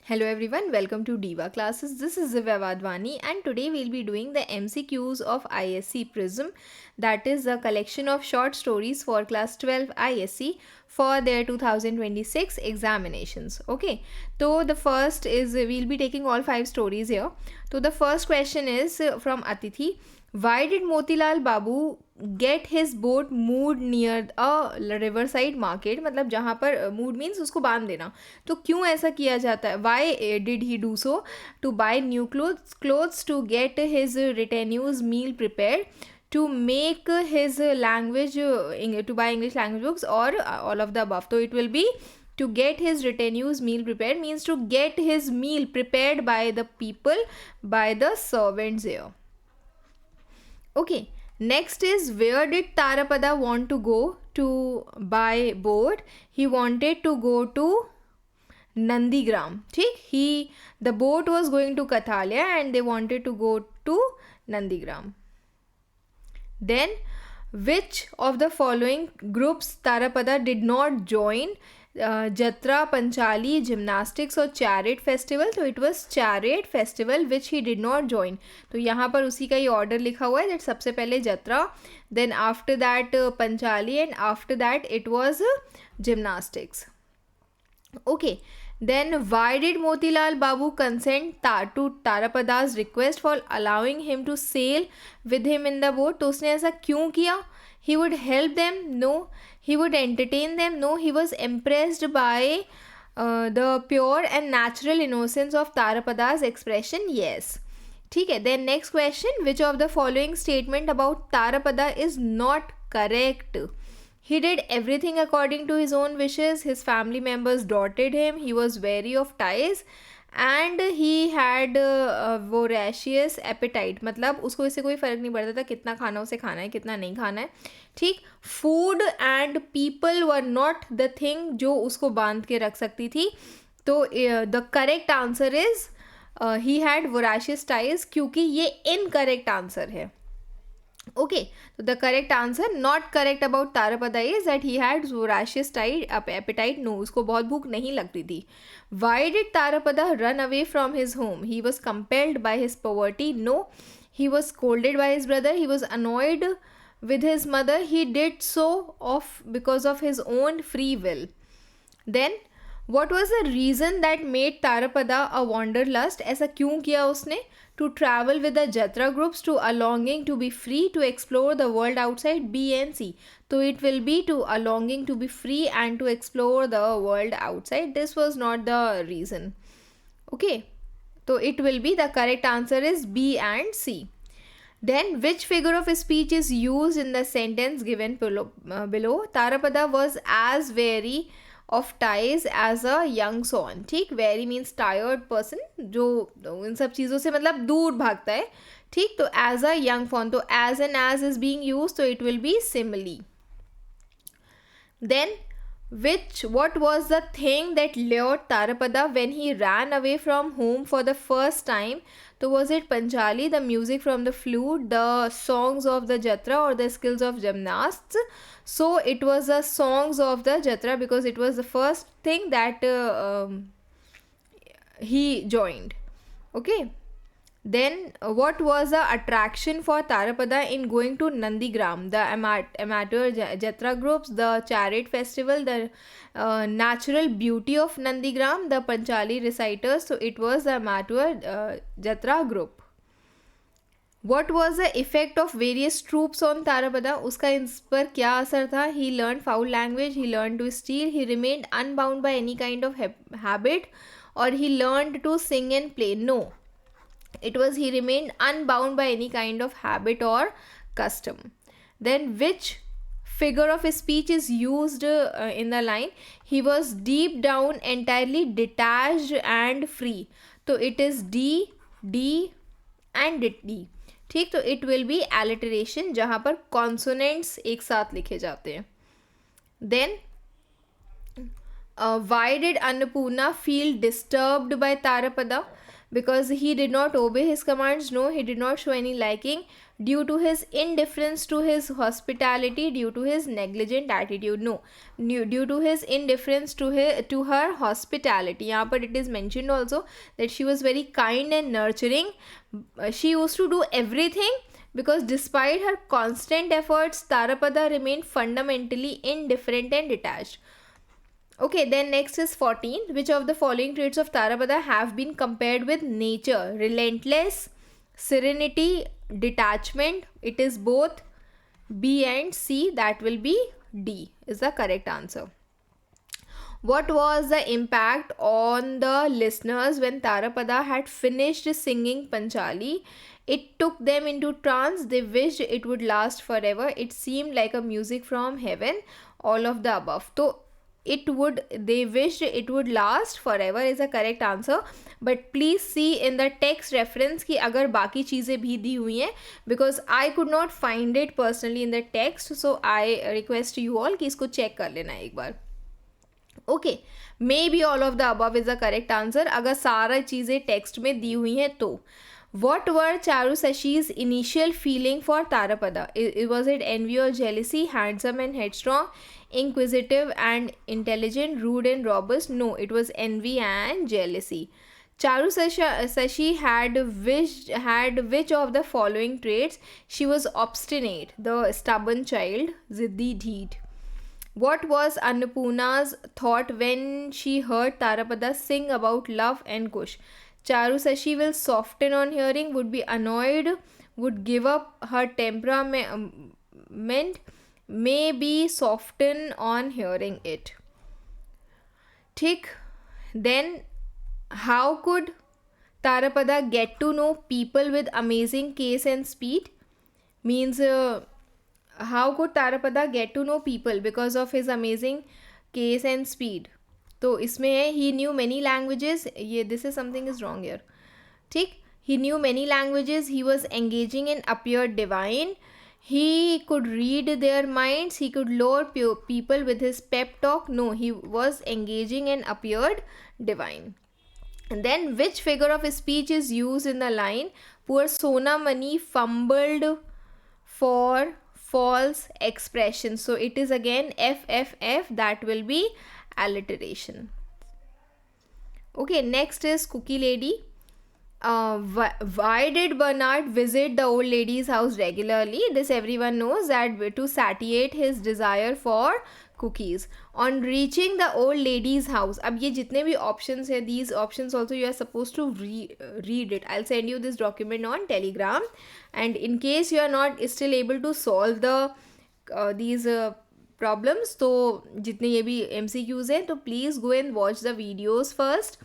Hello everyone, welcome to Diva Classes. This is Zivya Vadwani and today we'll be doing the MCQs of ISC Prism, that is a collection of short stories for class 12 ISC for their 2026 examinations. Okay, so the first is we'll be taking all 5 stories here. So the first question is from Atithi. Why did Motilal Babu get his boat mood near a river side market, मतलब जहाँ पर mood means उसको बांध देना, तो क्यों ऐसा किया जाता है? Why did he do so? To buy new clothes, to get his retinue's meal prepare, to make his language, to buy English language books, और ऑल ऑफ द अबव. तो it will be to get his retinues meal prepared means to get his meal prepared by the people, by the servants here. Okay, next is, where did Tarapada want to go to buy boat? He wanted to go to Nandigram. ठीक, the boat was going to Kathalya and they wanted to go to Nandigram. Then, which of the following groups Tarapada did not join? Jatra, Panchali, Gymnastics और Chariot Festival. तो it was Chariot Festival which he did not join. तो यहाँ पर उसी का ही order लिखा हुआ है, that सबसे पहले Jatra, then after that Panchali, and after that it was Gymnastics. Okay, then why did Motilal Babu consent to Tarapada's request for allowing him to sail with him in the boat? तो उसने ऐसा क्यों किया? He would help them? No. He would entertain them? No. He was impressed by the pure and natural innocence of Tarapada's expression? Yes. ठीक है. Then next question, which of the following statement about Tarapada is not correct? He did everything according to his own wishes. His family members doted him. He was wary of ties. And he had voracious appetite. मतलब उसको इससे कोई फ़र्क नहीं पड़ता था कितना खाना उसे खाना है, कितना नहीं खाना है. ठीक, food and people were not the thing जो उसको बांध के रख सकती थी. तो the correct answer is he had voracious ties, क्योंकि ये इनकरेक्ट आंसर है. Okay, so the correct answer, not correct about Tarapada, is that he had voracious appetite. No, उसको बहुत भूख नहीं लगती थी. Why did Tarapada run away from his home? He was compelled by his poverty. No. He was scolded by his brother. He was annoyed with his mother. He did so because of his own free will. Then, what was the reason that made Tarapada a wanderlust? ऐसा क्यों किया उसने? To travel with the Jatra groups, to a longing to be free, to explore the world outside. B and C. So it will be to a longing to be free and to explore the world outside. This was not the reason. Okay, so it will be, the correct answer is B and C. Then, which figure of speech is used in the sentence given below? Tarapada was as wary of ties as a young swan. ठीक, very means tired person, जो इन सब चीज़ों से मतलब दूर भागता है. ठीक, तो एज अ यंग फॉन, तो as an as is being use, तो it will be simile. Then, what was the thing that lured Tarapada when he ran away from home for the first time? So was it Panchali, the music from the flute, the songs of the Jatra, or the skills of gymnasts? So it was the songs of the Jatra, because it was the first thing that he joined. Okay. Then, what was the attraction for Tarapada in going to Nandigram? The amateur Jatra groups, the Chariot Festival, the natural beauty of Nandigram, the Panchali reciters. So it was the amateur Jatra group. What was the effect of various troops on Tarapada? उसका इस पर क्या असर था? He learned foul language, he learned to steal, he remained unbound by any kind of habit, or he learned to sing and play? No. It was, he remained unbound by any kind of habit or custom. Then, which figure of speech is used in the line? He was deep down, entirely detached and free. So it is D, D and D. ठीक, तो it will be alliteration, जहाँ पर consonants एक साथ लिखे जाते हैं. Then, why did Annapurna feel disturbed by Tarapada? because he did not obey his commands. No, he did not show any liking due to his indifference to his hospitality, due to his negligent attitude. No, due to his indifference to her hospitality. यहाँ पर it is mentioned also that she was very kind and nurturing. She used to do everything, because despite her constant efforts, Tarapada remained fundamentally indifferent and detached. Okay, then next is 14. Which of the following traits of Tarapada have been compared with nature? Relentless, serenity, detachment. It is both B and C. That will be D is the correct answer. What was the impact on the listeners when Tarapada had finished singing Panchali? It took them into trance. They wished it would last forever. It seemed like a music from heaven. All of the above. So they wished it would last forever is a correct answer. But please see in the text reference कि अगर बाकी चीज़ें भी दी हुई हैं, because I could not find it personally in the text, so I request you all कि इसको check कर लेना एक बार. Okay, maybe all of the above is the correct answer अगर सारा चीज़ें text में दी हुई हैं तो. What were Charu Sashi's initial feeling for Tarapada? Was it envy or jealousy, handsome and headstrong, inquisitive and intelligent, rude and robust? No, it was envy and jealousy. Charu Sashi had which of the following traits? She was obstinate, the stubborn child, Ziddi Dheet. What was Annapurna's thought when she heard Tarapada sing about love and Kush? Charu Sashi will soften on hearing, would be annoyed, would give up her temperament, maybe soften on hearing it. Thick. Then, how could Tarapada get to know people with amazing case and speed? Means, how could Tarapada get to know people because of his amazing case and speed? तो इसमें है he knew many languages. ये this is something is wrong here. ठीक, he knew many languages, he was engaging and appeared divine, he could read their minds, he could lure people with his pep talk. No, he was engaging and appeared divine. And then which figure of speech is used in the line poor Sona Mani fumbled for false expression? So it is again FFF, that will be alliteration. Okay, next is Cookie Lady. Why did Bernard visit the old lady's house regularly? This everyone knows, that to satiate his desire for cookies. On reaching the old lady's house, अब ये जितने भी options है, these options also you are supposed to read it. I'll send you this document on Telegram, and in case you are not still able to solve the these problems, तो जितने ये भी MCQs हैं, तो please go and watch the videos first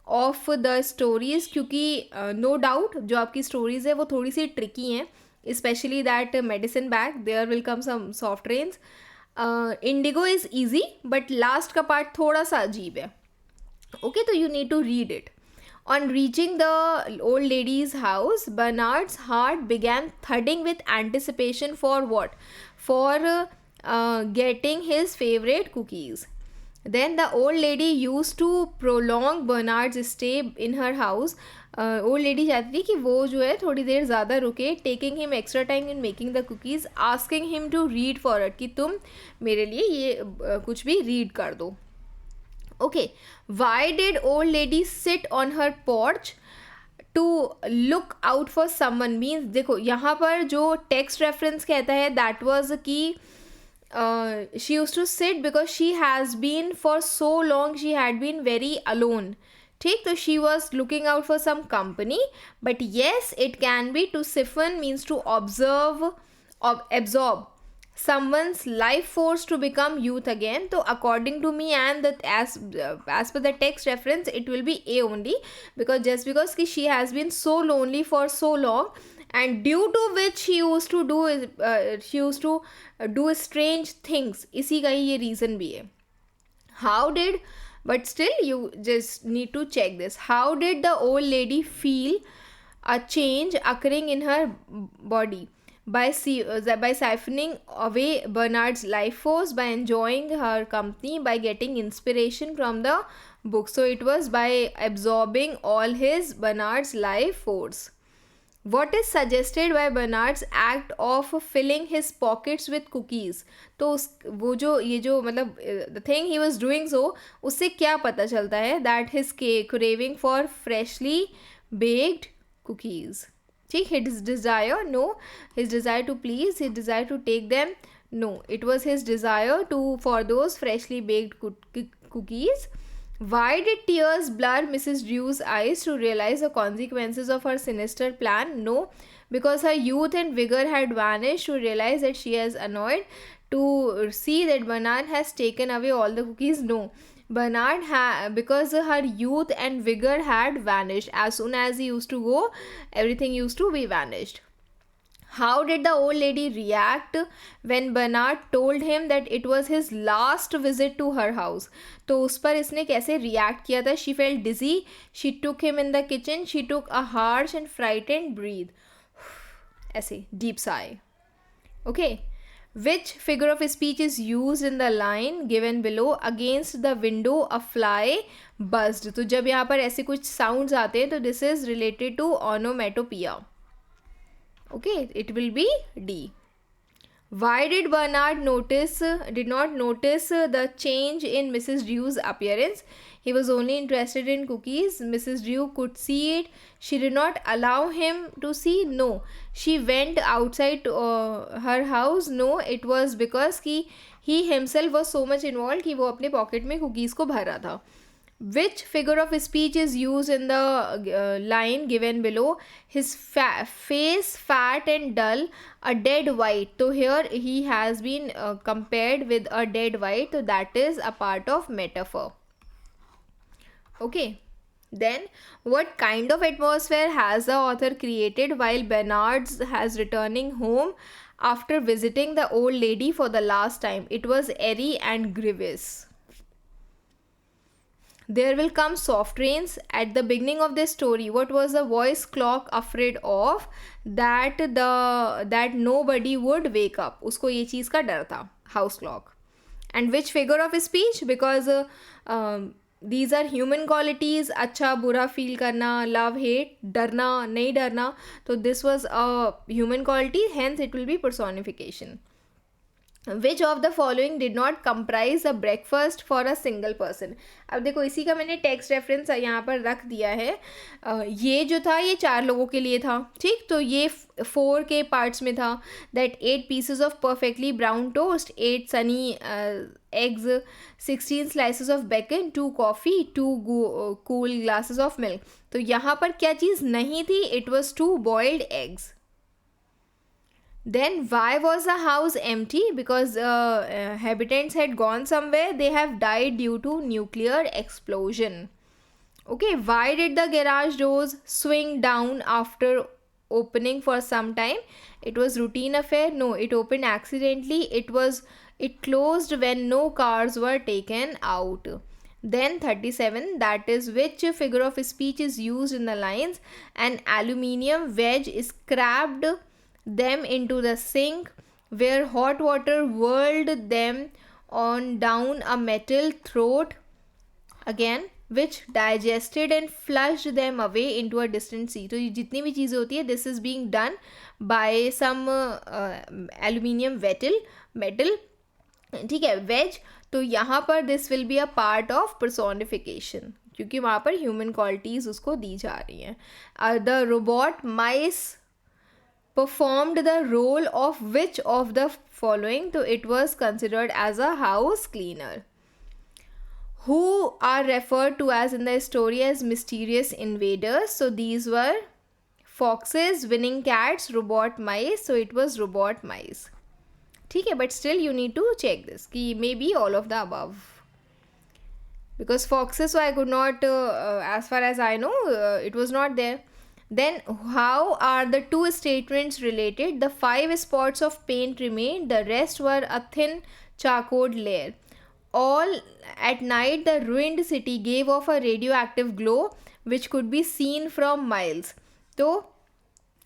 of the stories, क्योंकि no doubt जो आपकी stories है वो थोड़ी सी ट्रिकी हैं, specially that medicine bag, there will come some soft rains. Indigo is easy, but last का पार्ट थोड़ा सा अजीब है. ओके, तो you need to read it. On reaching the old lady's house, Bernard's heart began thudding with anticipation for what? For getting his favorite cookies. Then the old lady used to prolong Bernard's stay in her house. Old lady चाहती थी कि वो जो है थोड़ी देर ज़्यादा रुके, taking him extra time in making the cookies, asking him to read for it, कि तुम मेरे लिए ये कुछ भी read कर दो. Okay, why did old lady sit on her porch to look out for someone? Means देखो यहाँ पर जो text reference कहता है, that was कि she used to sit because she has been for so long, she had been very alone. ठीक, तो she was looking out for some company. But yes, it can be to siphon, means to absorb someone's life force to become youth again. So according to me, and that as per the text reference, it will be A only, because she has been so lonely for so long, and due to which she used to do strange things. इसी का ही ये reason भी है. How did, but still you just need to check this. How did the old lady feel a change occurring in her body? by siphoning away Bernard's life force, by enjoying her company, by getting inspiration from the book. So it was by absorbing all his Bernard's life force. What is suggested by Bernard's act of filling his pockets with cookies? तो उस वो जो ये जो मतलब the thing he was doing, so उससे क्या पता चलता है? That his craving for freshly baked cookies. ठीक, his desire, no, his desire to please, his desire to take them, no, it was his desire to for those freshly baked cookies. Why did tears blur Mrs. Drew's eyes to realize the consequences of her sinister plan? No, because her youth and vigor had vanished to realize that she is annoyed to see that Bernard has taken away all the cookies. No, because her youth and vigor had vanished. As soon as he used to go, everything used to be vanished. How did the old lady react when Bernard told him that it was his last visit to her house? तो उस पर इसने कैसे react किया था? She felt dizzy. She took him in the kitchen. She took a harsh and frightened breath. ऐसे deep sigh. Okay. Which figure of speech is used in the line given below? Against the window a fly buzzed. तो जब यहाँ पर ऐसे कुछ sounds आते हैं तो this is related to onomatopoeia. Okay, it will be D. Why did Bernard did not notice the change in Mrs. Drew's appearance? He was only interested in cookies. Mrs. Drew could see it. She did not allow him to see. No. She went outside her house. No, it was because he himself was so much involved कि वो अपने pocket में cookies को भर रहा था. Which figure of speech is used in the line given below? His face fat and dull, a dead white. So here he has been compared with a dead white. So that is a part of metaphor. Okay. Then what kind of atmosphere has the author created while Bernard has returning home after visiting the old lady for the last time? It was airy and grievous. There will come soft rains. At the beginning of this story, what was the voice clock afraid of? That nobody would wake up. उसको ये चीज़ का डर था. House clock. And which figure of speech? Because these are human qualities. अच्छा बुरा feel करना, love, hate, डरना, नहीं डरना. तो this was a human quality. Hence it will be personification. Which of the following did not comprise a breakfast for a single person? अब देखो इसी का मैंने टेक्स्ट रेफरेंस यहाँ पर रख दिया है. ये जो था ये 4 लोगों के लिए था. ठीक, तो ये 4 के पार्ट्स में था. That 8 pieces of perfectly brown toast, 8 sunny eggs, 16 slices of bacon, 2 coffee, 2 cool glasses of milk. तो यहाँ पर क्या चीज़ नहीं थी? It was 2 boiled eggs. Then why was the house empty? Because inhabitants had gone somewhere. They have died due to nuclear explosion. Okay, why did the garage doors swing down after opening for some time? It was routine affair. No, it opened accidentally. It closed when no cars were taken out. Then 37, that is which figure of speech is used in the lines? An aluminium wedge scraped them into the sink where hot water whirled them on down a metal throat, again which digested and flushed them away into a distant sea. तो ये जितनी भी चीज़ें होती है, this is being done by some aluminium metal. ठीक है, wedge. तो यहाँ पर this will be a part of personification क्योंकि वहाँ पर human qualities उसको दी जा रही हैं. The robot mice performed the role of which of the following? So it was considered as a house cleaner. Who are referred to as in the story as mysterious invaders? So these were foxes, winning cats, robot mice. So it was robot mice. ठीक है, but still you need to check this कि maybe all of the above. Because foxes, so I could not, as far as I know, it was not there. Then how are the two statements related? The 5 spots of paint remained, the rest were a thin charcoal layer. All at night the ruined city gave off a radioactive glow which could be seen from miles. तो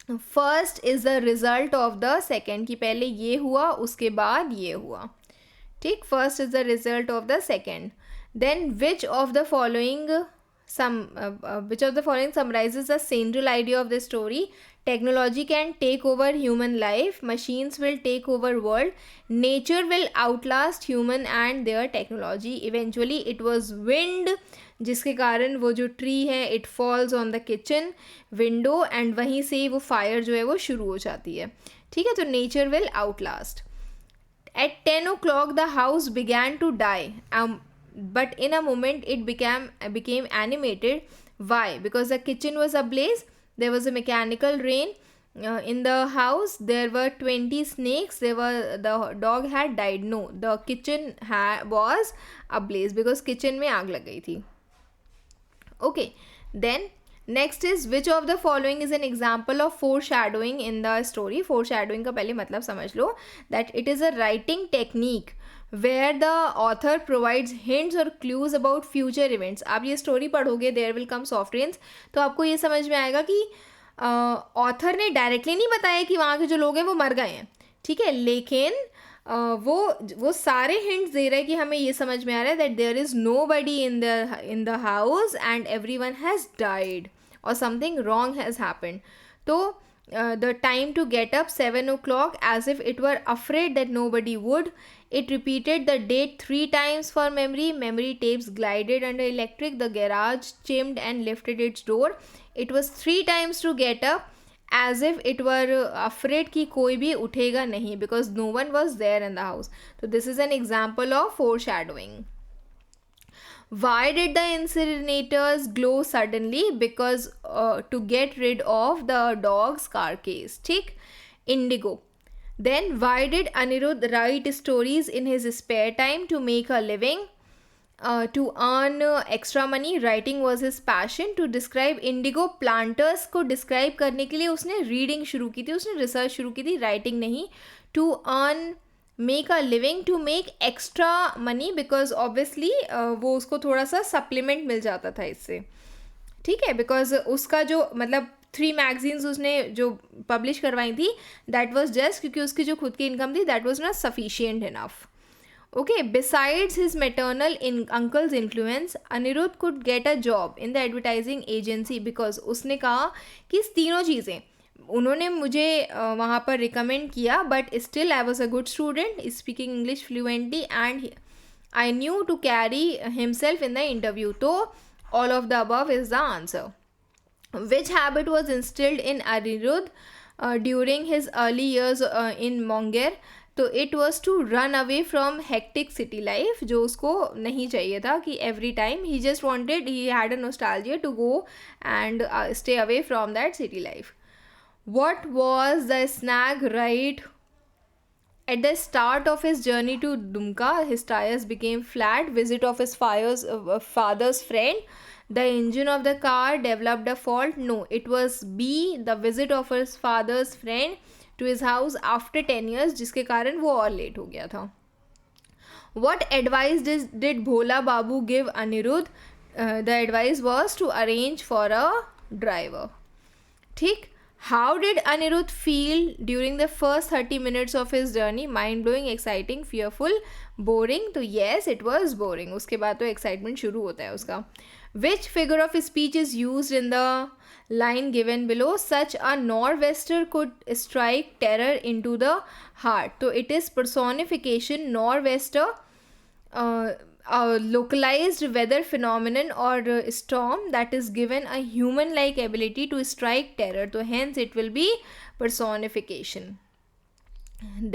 first is the result of the second, कि पहले ये हुआ उसके बाद ये हुआ. ठीक, first is the result of the second. Then which of the following which of the following summarizes the central idea of the story? Technology can take over human life, machines will take over world, nature will outlast human and their technology. Eventually it was wind, जिसके कारण वो जो tree है it falls on the kitchen window and वहीं से ही वो fire जो है वो शुरू हो जाती है. ठीक है, तो nature will Outlast. At 10 o'clock, the house began to die, but in a moment it became animated. Why? Because the kitchen was ablaze. There was a mechanical rain in the house. There were 20 snakes. The dog had died. No, the kitchen was ablaze because kitchen में आग लग गई थी. Okay, then next is which of the following is an example of foreshadowing in the story? Foreshadowing का पहले मतलब समझ लो, that it is a writing technique where the author provides hints or clues about future events. आप ये story पढ़ोगे, there will come soft rains, तो आपको ये समझ में आएगा कि ऑथर ने डायरेक्टली नहीं बताया कि वहाँ के जो लोग हैं वो मर गए हैं. ठीक है, लेकिन वो सारे हिंट्स दे रहे हैं कि हमें ये समझ में आ रहा है that there is nobody in the house and everyone has died और समथिंग रॉन्ग हैज़ हैपेंड. तो the time to get up 7 o'clock as if it were afraid that nobody would. It repeated the date 3 times for memory. Memory tapes glided under electric. The garage chimed and lifted its door. It was 3 times to get up as if it were afraid कि कोई भी उठेगा नहीं because no one was there in the house. So this is an example of foreshadowing. Why did the incinerators glow suddenly? Because to get rid of the dog's carcass. ठीक, indigo. Then why did Anirudh write stories in his spare time? To make a living, to earn extra money. Writing was his passion. To describe indigo planters को describe करने के लिए उसने reading शुरू की थी, उसने research शुरू की थी, writing नहीं. To earn make a living, to make extra money because obviously वो उसको थोड़ा सा सप्लीमेंट मिल जाता था इससे. ठीक है, बिकॉज उसका जो मतलब 3 मैगजीन्स उसने जो पब्लिश करवाई थी दैट वाज जस्ट क्योंकि उसकी जो खुद की इनकम थी that was not sufficient enough. Okay, besides his maternal uncles influence, Anirudh could get a job in the advertising agency because उसने कहा कि तीनों चीज़ें उन्होंने मुझे वहाँ पर रिकमेंड किया but still I was a good student speaking English fluently and I knew to carry himself in the interview. तो all of the above is the answer. Which habit was instilled in Aniruddh during his early years in Munger? तो it was to run away from hectic city life, जो उसको नहीं चाहिए था कि every time he just wanted, he had a nostalgia to go and stay away from that city life. What was the snag right at the start of his journey to Dumka? His tires became flat. Visit of his father's friend. The engine of the car developed a fault. No, it was B. The visit of his father's friend to his house after 10 years, जिसके कारण वो और late हो गया था. What advice did Bhola Babu give Anirudh? The advice was to arrange for a driver. ठीक. How did Anirudh feel during the first 30 minutes of his journey? Mind-blowing, exciting, fearful, boring? तो yes, it was boring. उसके बाद तो excitement शुरू होता है उसका. Which figure of speech is used in the line given below? Such a nor'wester could strike terror into the heart. तो it is personification. Nor'wester, a localized weather phenomenon or storm that is given a human-like ability to strike terror. So hence it will be personification.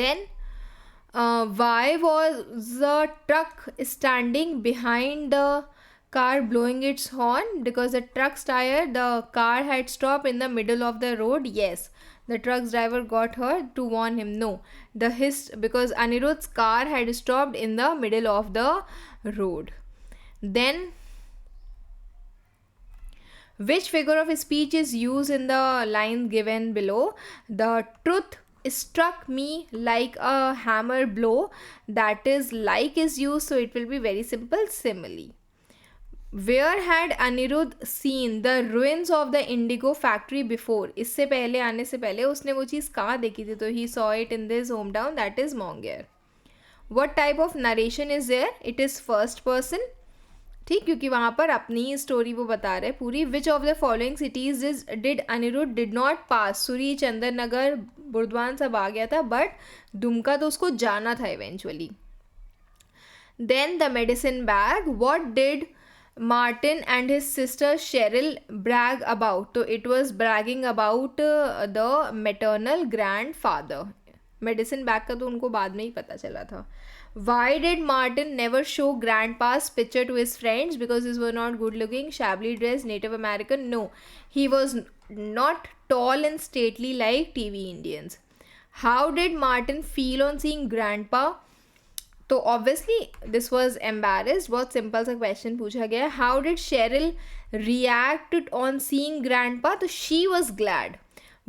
Then why was the truck standing behind the car blowing its horn? Because the truck's tire, the car had stopped in the middle of the road. Yes, the truck's driver got hurt to warn him. No, because Anirudh's car had stopped in the middle of the road. Then which figure of speech is used in the line given below? The truth struck me like a hammer blow. That is, like is used, so it will be very simple simile. Where had Anirudh seen the ruins of the indigo factory before, इससे पहले, आने से पहले उसने वो चीज़ कहाँ देखी थी, तो he saw it in this hometown, that is Munger. What type of narration is there, it is first person. ठीक, क्योंकि वहाँ पर अपनी स्टोरी वो बता रहे पूरी. Which of the following cities did Aniruddh did not pass, Suri, Chandannagar, Burdwan सब आ गया था, बट दुमका तो उसको जाना था eventually. Then the medicine bag, what did Martin and his sister Cheryl brag about, तो it was bragging about the maternal grandfather. Medicine bag का तो उनको बाद में ही पता चला था. Why did Martin never show grandpa's picture to his friends? Because these were not good looking, shabbily dressed, Native American. No, he was not tall and stately like TV Indians. How did Martin feel on seeing grandpa? तो obviously this was embarrassed. बहुत simple सा question पूछा गया है. How did Sheryl react on seeing grandpa? तो she was glad.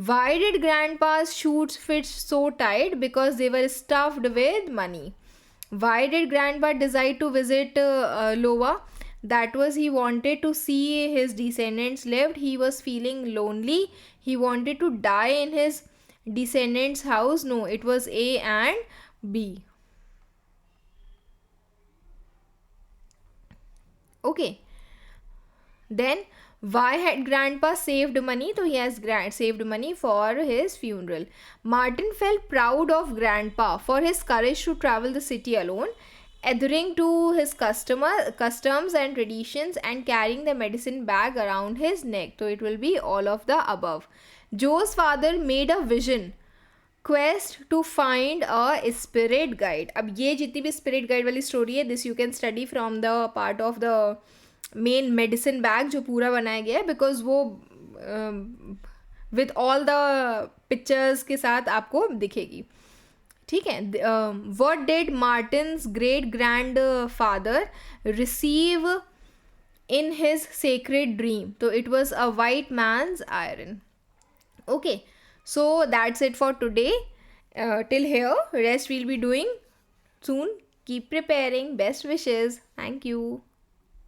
Why did grandpa's shoes fit so tight? Because they were stuffed with money. Why did grandpa decide to visit Iowa? That was he wanted to see his descendants lived. He was feeling lonely. He wanted to die in his descendants' house. No, it was A and B. Okay. Then why had grandpa saved money? So he has saved money for his funeral. Martin felt proud of grandpa for his courage to travel the city alone, adhering to his customs and traditions, and carrying the medicine bag around his neck. So it will be all of the above. Joe's father made a vision quest to find a spirit guide. अब ये जितनी भी spirit guide वाली story है, this you can study from the part of the main medicine bag जो पूरा बनाया गया है, बिकॉज वो विथ ऑल द पिक्चर्स के साथ आपको दिखेगी. ठीक है. What did Martins great grand father receive in his sacred dream? So it was a white man's iron. Okay, so that's it for today. Till here, rest we'll be doing soon. Keep preparing. Best wishes. Thank you.